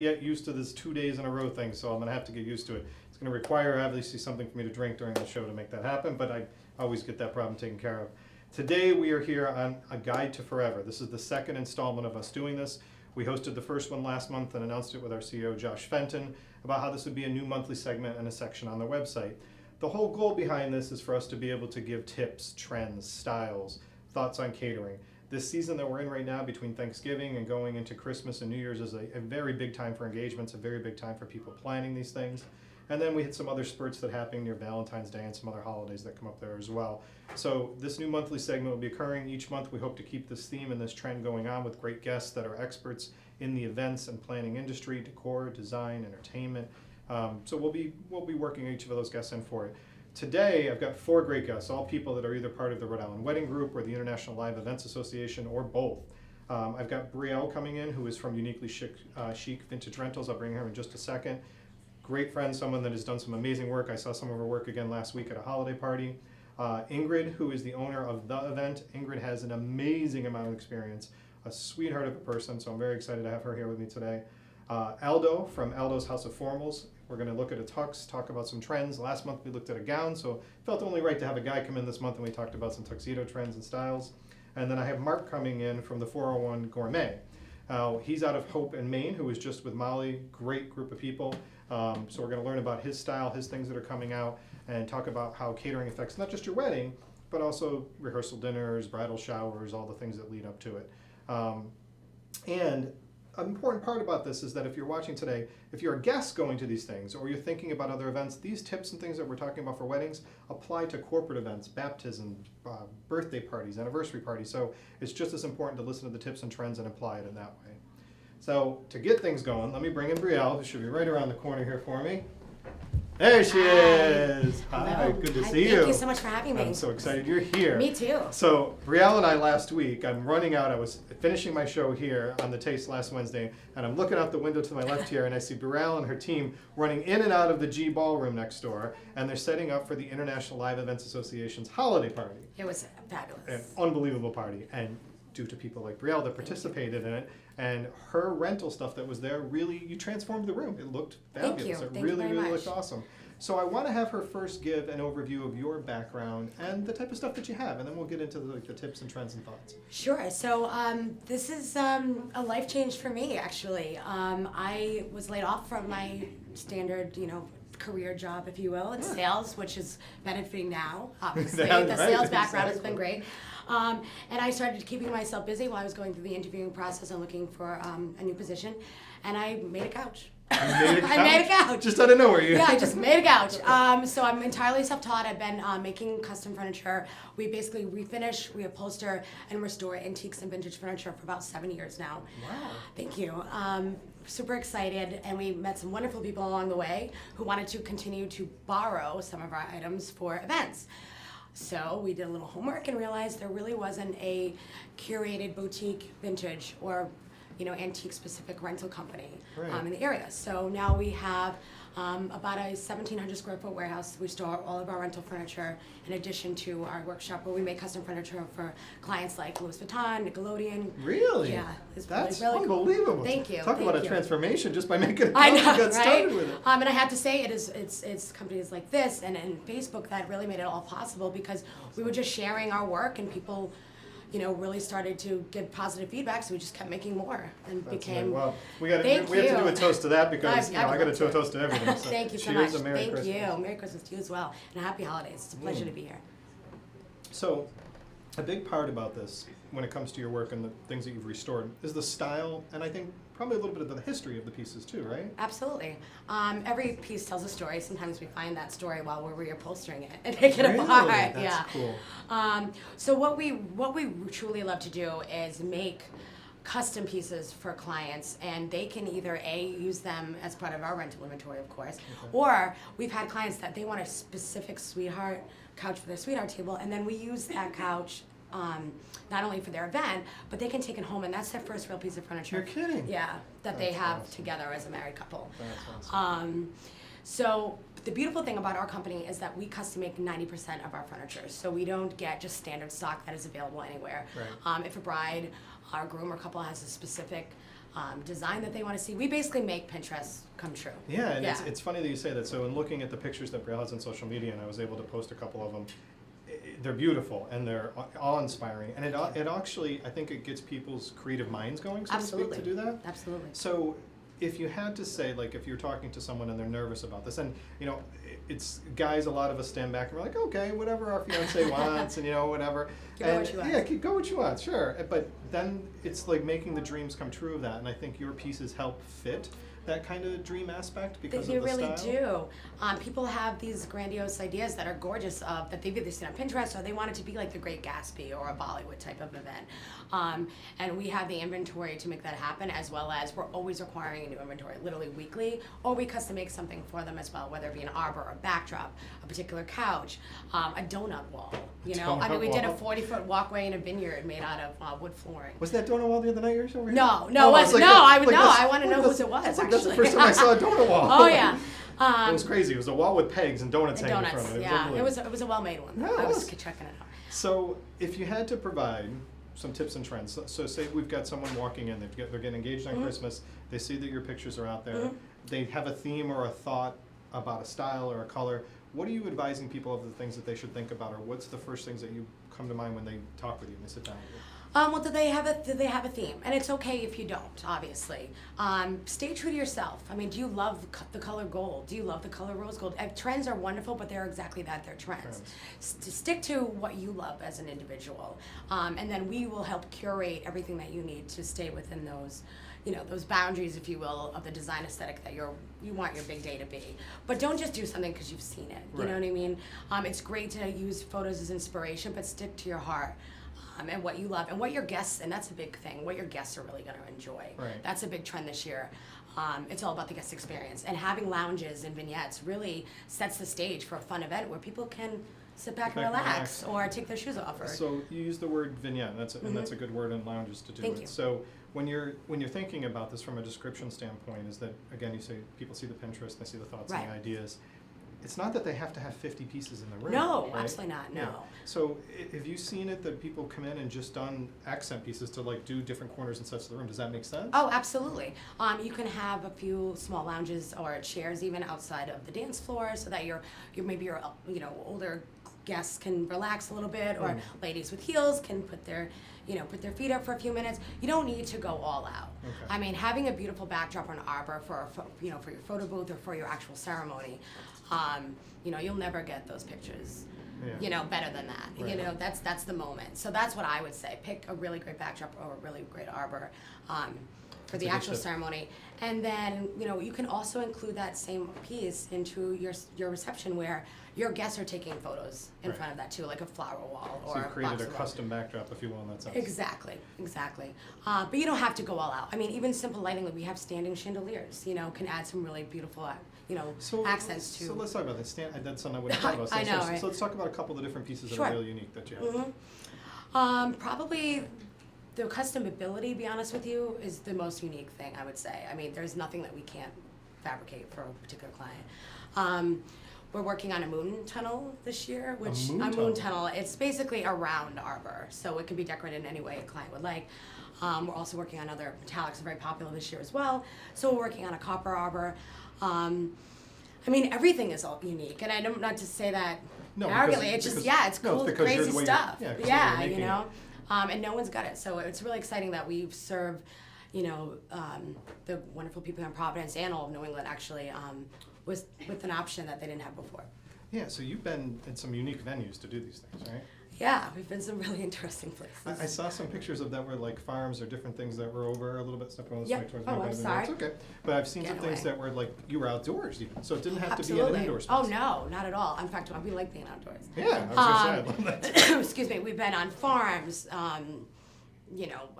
get used to this 2 days in a row thing, so I'm gonna have to get used to it. It's gonna require obviously something for me to drink during the show to make that happen, but I always get that problem taken care of. Today we are here on A Guide to Forever. This is the second installment of us doing this. We hosted the first one last month and announced it with our CEO Josh Fenton about how this would be a new monthly segment and a section on the website. The whole goal behind this is for us to be able to give tips, trends, styles, thoughts on catering. This season that we're in right now, between Thanksgiving and going into Christmas and New Year's, is a very big time for engagements, a very big time for people planning these things. And then we hit some other spurts that happen near Valentine's Day and some other holidays that come up there as well. So this new monthly segment will be occurring each month. We hope to keep this theme and this trend going on with great guests that are experts in the events and planning industry, decor, design, entertainment. So we'll be working each of those guests in for it. Today, I've got 4 great guests, all people that are either part of the Rhode Island Wedding Group or the International Live Events Association, or both. I've got Briel coming in, who is from Uniquely Chic Vintage Rentals. I'll bring her in just a second. Great friend, someone that has done some amazing work. I saw some of her work again last week at a holiday party. Ingrid, who is the owner of the event. Ingrid has an amazing amount of experience, a sweetheart of a person, so I'm very excited to have her here with me today. Aldo from Aldo's House of Formals. We're going to look at a tux, talk about some trends. Last month we looked at a gown, so felt only right to have a guy come in this month, and we talked about some tuxedo trends and styles. And then I have Mark coming in from the 401 Gourmet. He's out of Hope in Maine, who was just with Molly. Great group of people. So we're going to learn about his style, his things that are coming out, and talk about how catering affects not just your wedding, but also rehearsal dinners, bridal showers, all the things that lead up to it. And an important part about this is that if you're watching today, if you're a guest going to these things or you're thinking about other events, these tips and things that we're talking about for weddings apply to corporate events, baptisms, birthday parties, anniversary parties. So it's just as important to listen to the tips and trends and apply it in that way. So to get things going, let me bring in Briel, who should be right around the corner here for me. There she is. Hi, Hello. good to Hi, see you. Thank you so much for having me. I'm so excited you're here. Me too. So Briel and I last week, I'm running out, I was finishing my show here on the Taste last Wednesday, and I'm looking out the window to my left here, and I see Briel and her team running in and out of the G Ballroom next door, and they're setting up for the International Live Events Association's holiday party. It was fabulous. An unbelievable party, and due to people like Briel that participated in it, and her rental stuff that was there, really, you transformed the room. It looked fabulous. Thank you. It Thank really, you very really much. looked awesome. So I want to have her first give an overview of your background and the type of stuff that you have, and then we'll get into the tips and trends and thoughts. Sure. So this is a life change for me, actually. I was laid off from my standard, career job, if you will, in sales, which is benefiting now, obviously. Yeah, the right, sales background has exactly. been great. And I started keeping myself busy while I was going through the interviewing process and looking for a new position, and I made a couch. I made a couch. Just out of nowhere. Yeah, I just made a couch. So I'm entirely self-taught. I've been making custom furniture. We basically refinish, reupholster, and restore antiques and vintage furniture for about 7 years now. Wow. Thank you. Super excited, and we met some wonderful people along the way who wanted to continue to borrow some of our items for events. So we did a little homework and realized there really wasn't a curated boutique vintage or antique specific rental company in the area. So now we have about a 1,700 square foot warehouse. We store all of our rental furniture in addition to our workshop where we make custom furniture for clients like Louis Vuitton, Nickelodeon. Really? Yeah. It's That's really cool. unbelievable. Thank you. Talk about a you. transformation just by making a I couch know, and got right? started with it. And I have to say, it's companies like this and Facebook that really made it all possible because we were just sharing our work and people, really started to give positive feedback. So we just kept making more and That's became. amazing. Well, we have Thank to do a you. toast to that because I I got would to love toast to everything. So Thank you so cheers much. and Merry Thank Christmas. you. Merry Christmas to you as well, and happy holidays. It's a pleasure to be here. So, a big part about this, when it comes to your work and the things that you've restored, is the style, and I think probably a little bit of the history of the pieces too, right? Absolutely. Every piece tells a story. Sometimes we find that story while we're reupholstering it and take it Really? apart. That's Yeah. cool. So what we truly love to do is make custom pieces for clients, and they can either use them as part of our rental inventory, of course, or we've had clients that they want a specific sweetheart couch for their sweetheart table, and then we use that couch not only for their event, but they can take it home, and that's their first real piece of furniture. You're kidding. Yeah, that they That's have awesome. together as a married couple. That's awesome. So the beautiful thing about our company is that we custom make 90% of our furniture. So we don't get just standard stock that is available anywhere. Right. If a bride, our groom or couple has a specific design that they want to see. We basically make Pinterest come true. Yeah, and it's funny that you say that. So in looking at the pictures that Briel has on social media, and I was able to post a couple of them, they're beautiful and they're awe-inspiring. And it actually, I think it gets people's creative minds going, so to speak, to do that. Absolutely. So if you had to say, like, if you're talking to someone and they're nervous about this, and, you know, it's guys, a lot of us stand back and we're like, okay, whatever our fiance wants, and, you know, whatever. Go what you want. Yeah, go what you want, sure. But then it's like making the dreams come true of that, and I think your pieces help fit that kind of dream aspect because They of the really style. do. People have these grandiose ideas that are gorgeous that they've either seen on Pinterest or they want it to be like the Great Gatsby or a Bollywood type of event. And we have the inventory to make that happen, as well as we're always requiring a new inventory, literally weekly, or we custom make something for them as well, whether it be an arbor or a backdrop, a particular couch, a donut wall. You know, I mean, we did a 40-foot walkway in a vineyard made out of wood flooring. Was that donut wall the other night you were over here? No, Oh, I it's like I want to know whose it was. That's Actually. the first time I saw a donut wall. Oh yeah. It was crazy. It was a wall with pegs and donuts hanging Donuts, from it. yeah. It was a well-made one. No, I it was was. checking it out. So if you had to provide some tips and trends, so say we've got someone walking in, they're getting engaged on Christmas, they see that your pictures are out there, they have a theme or a thought about a style or a color. What are you advising people of the things that they should think about, or what's the first things that you come to mind when they talk with you and they sit down with you? Well, do they have a theme? And it's okay if you don't, obviously. Stay true to yourself. I mean, do you love the color gold? Do you love the color rose gold? Trends are wonderful, but they're exactly that. They're trends. Stick to what you love as an individual. And then we will help curate everything that you need to stay within those, you know, those boundaries, if you will, of the design aesthetic that you want your big day to be. But don't just do something because you've seen it. You know what I mean? It's great to use photos as inspiration, but stick to your heart. And what you love, and what your guests, and that's a big thing, what your guests are really going to enjoy. Right. That's a big trend this year. It's all about the guest experience. And having lounges and vignettes really sets the stage for a fun event where people can sit back and relax or take their shoes off. Or So you use the word vignette, and that's a good word in lounges to do Thank it. you. So when you're thinking about this from a description standpoint, is that, again, you say people see the Pinterest, they see the thoughts and the ideas. It's not that they have to have 50 pieces in the room. No, right? absolutely not, no. Yeah. So have you seen it that people come in and just done accent pieces to like do different corners and sets of the room? Does that make sense? Oh, absolutely. You can have a few small lounges or chairs even outside of the dance floor, so that your older guests can relax a little bit, or ladies with heels can put their feet up for a few minutes. You don't need to go all out. Okay. I mean, having a beautiful backdrop or an arbor for your photo booth or for your actual ceremony, you'll never get those pictures. Yeah. Better than that. Right. That's the moment. So that's what I would say. Pick a really great backdrop or a really great arbor for the actual ceremony. And then, you can also include that same piece into your reception, where your guests are taking photos in front of that too, like a flower wall or So you've created a box custom backdrop, if you will, in that sense. Exactly. But you don't have to go all out. I mean, even simple lighting, like we have standing chandeliers, can add some really beautiful, accents to. So let's talk about that. That's something I wouldn't talk about. I know, right? So let's talk about a couple of the different pieces that Sure. are really unique that you have. Probably the customability, to be honest with you, is the most unique thing, I would say. I mean, there's nothing that we can't fabricate for a particular client. We're working on a moon tunnel this year, which moon tunnel? It's basically a round arbor, so it can be decorated in any way a client would like. We're also working on other metallics, very popular this year as well. So we're working on a copper arbor. I mean, everything is all unique, and I don't, not to say that arrogantly. It's just it's cool, crazy stuff. And no one's got it, so it's really exciting that we serve, the wonderful people in Providence and all of New England actually, with an option that they didn't have before. Yeah, so you've been in some unique venues to do these things, right? Yeah, we've been some really interesting places. I saw some pictures of that were like farms or different things that were over a little bit. Step on this way towards me. I'm sorry. It's okay. But I've seen some things that were like you were outdoors even, so it didn't have to be an indoor space. Oh no, not at all. In fact, we like being outdoors. Yeah, I was gonna say I love that. Excuse me. We've been on farms.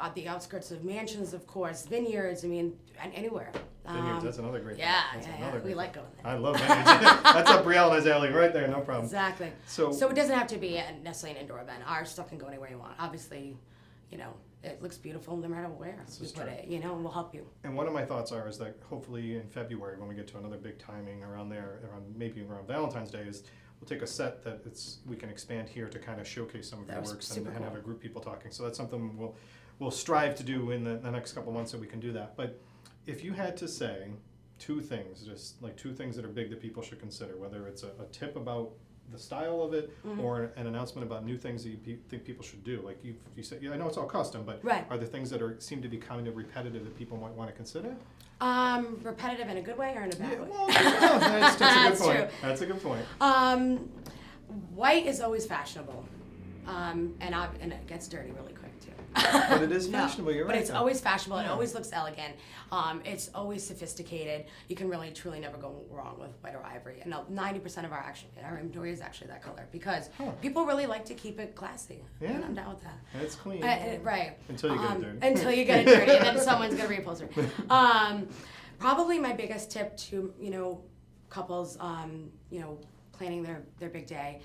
At the outskirts of mansions, of course, vineyards. I mean, and anywhere. Vineyards, that's another great thing. Yeah. We like going there. I love vineyards. That's up Briel and his alley right there, no problem. Exactly. So it doesn't have to be necessarily an indoor event. Our stuff can go anywhere you want. Obviously, it looks beautiful no matter where you put it, and we'll help you. And one of my thoughts is that hopefully in February, when we get to another big timing around there, maybe around Valentine's Day, is we'll take a set that we can expand here to kind of showcase some of your works and have a group people talking. So that's something we'll strive to do in the next couple months that we can do that. But if you had to say two things, just like two things that are big that people should consider, whether it's a tip about the style of it or an announcement about new things that you think people should do, like you said, I know it's all custom, but Right. are there things that seem to be kind of repetitive that people might want to consider? Repetitive in a good way or in a bad way? Well, that's a good That's point. true. That's a good point. White is always fashionable, and it gets dirty really quick too. But it is No, fashionable, you're but right. it's though. always fashionable. It Yeah. always looks elegant. It's always sophisticated. You can really, truly never go wrong with white or ivory. And 90% of our inventory is actually that color because people really like to keep it classy. Yeah. And I'm down with that. And it's clean. Right. Until you get it dirty. Until you get it dirty, and then someone's gonna reupholster. Probably my biggest tip to couples planning their big day.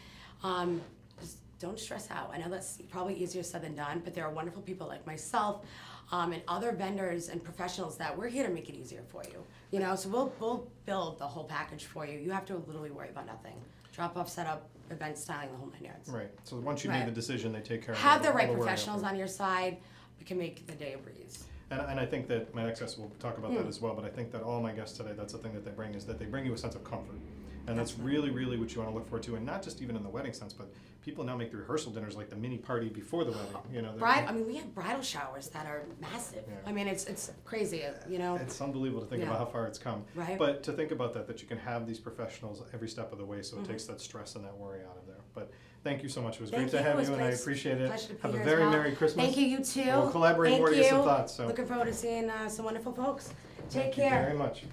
Just don't stress out. I know that's probably easier said than done, but there are wonderful people like myself and other vendors and professionals that we're here to make it easier for you. So we'll build the whole package for you. You have to literally worry about nothing. Drop off, set up, event styling, the whole 9 yards. Right. So once you Right. made the decision, they take care of it. Have the right All worry professionals about it. on your side. We can make the day a breeze. And I think that my next guest will talk about that as well, but I think that all my guests today, that's the thing that they bring, is that they bring you a sense of comfort. And that's really, really what you want to look forward to, and not just even in the wedding sense, but people now make the rehearsal dinners like the mini party before the wedding. We have bridal showers that are massive. Yeah. I mean, it's crazy, It's unbelievable to think Yeah. about how far it's come. Right. But to think about that you can have these professionals every step of the way, so it takes that stress and that worry out of there. But thank you so much. It was great to have you, and I appreciate it. Pleasure to be Have a here very as well. Merry Christmas. Thank you, you too. We'll collaborate more to get some thoughts. So. Looking forward to seeing some wonderful folks. Take Thank you care. very much.